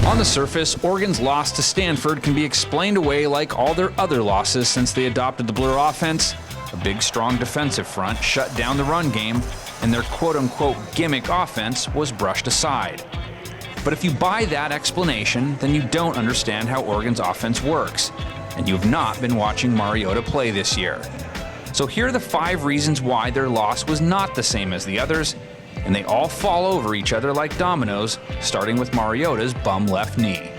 On the surface, Oregon's loss to Stanford can be explained away like all their other losses since they adopted the Blur offense. A big, strong defensive front shut down the run game, and their quote-unquote gimmick offense was brushed aside. But if you buy that explanation, then you don't understand how Oregon's offense works, and you've not been watching Mariota play this year. So here are the 5 reasons why their loss was not the same as the others, and they all fall over each other like dominoes, starting with Mariota's bum left knee.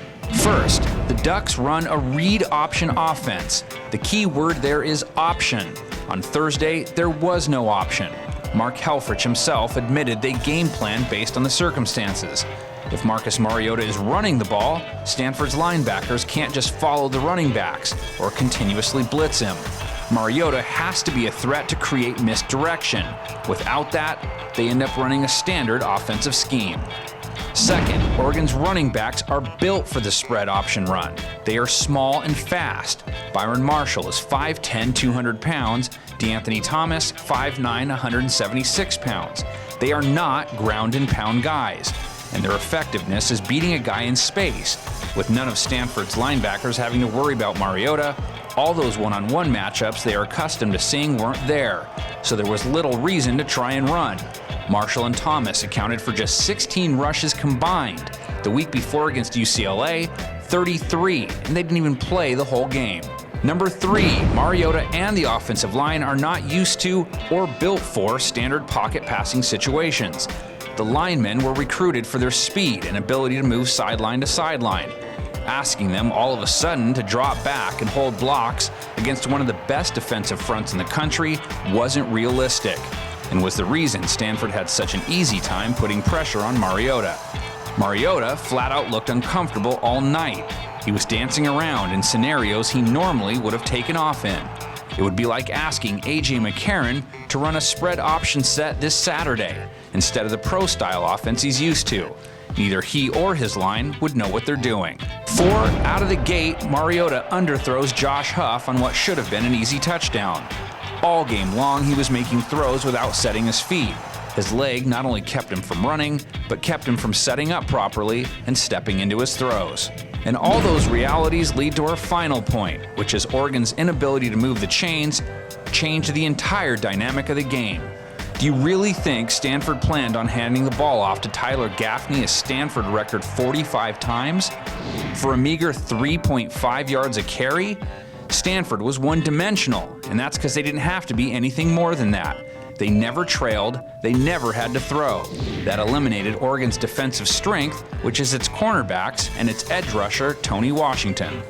First, the Ducks run a read option offense. The key word there is option. On Thursday, there was no option. Mark Helfrich himself admitted they game planned based on the circumstances. If Marcus Mariota is running the ball, Stanford's linebackers can't just follow the running backs or continuously blitz him. Mariota has to be a threat to create misdirection. Without that, they end up running a standard offensive scheme. Second, Oregon's running backs are built for the spread option run. They are small and fast. Byron Marshall is 5'10", 200 pounds. DeAnthony Thomas, 5'9", 176 pounds. They are not ground and pound guys, and their effectiveness is beating a guy in space. With none of Stanford's linebackers having to worry about Mariota, all those one-on-one matchups they are accustomed to seeing weren't there, so there was little reason to try and run. Marshall and Thomas accounted for just 16 rushes combined. The week before against UCLA, 33, and they didn't even play the whole game. Number 3, Mariota and the offensive line are not used to or built for standard pocket passing situations. The linemen were recruited for their speed and ability to move sideline to sideline. Asking them all of a sudden to drop back and hold blocks against one of the best defensive fronts in the country wasn't realistic, and was the reason Stanford had such an easy time putting pressure on Mariota. Mariota flat out looked uncomfortable all night. He was dancing around in scenarios he normally would have taken off in. It would be like asking A.J. McCarron to run a spread option set this Saturday instead of the pro-style offense he's used to. Neither he or his line would know what they're doing. 4, out of the gate, Mariota underthrows Josh Huff on what should have been an easy touchdown. All game long, he was making throws without setting his feet. His leg not only kept him from running, but kept him from setting up properly and stepping into his throws. And all those realities lead to our final point, which is Oregon's inability to move the chains changed the entire dynamic of the game. Do you really think Stanford planned on handing the ball off to Tyler Gaffney a Stanford record 45 times? For a meager 3.5 yards a carry? Stanford was one-dimensional, and that's because they didn't have to be anything more than that. They never trailed, they never had to throw. That eliminated Oregon's defensive strength, which is its cornerbacks and its edge rusher, Tony Washington.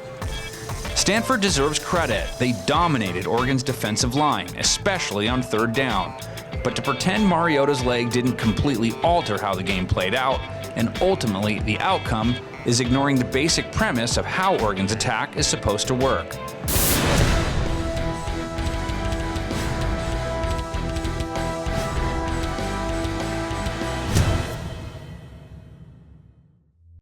Stanford deserves credit. They dominated Oregon's defensive line, especially on 3rd down. But to pretend Mariota's leg didn't completely alter how the game played out, and ultimately the outcome, is ignoring the basic premise of how Oregon's attack is supposed to work.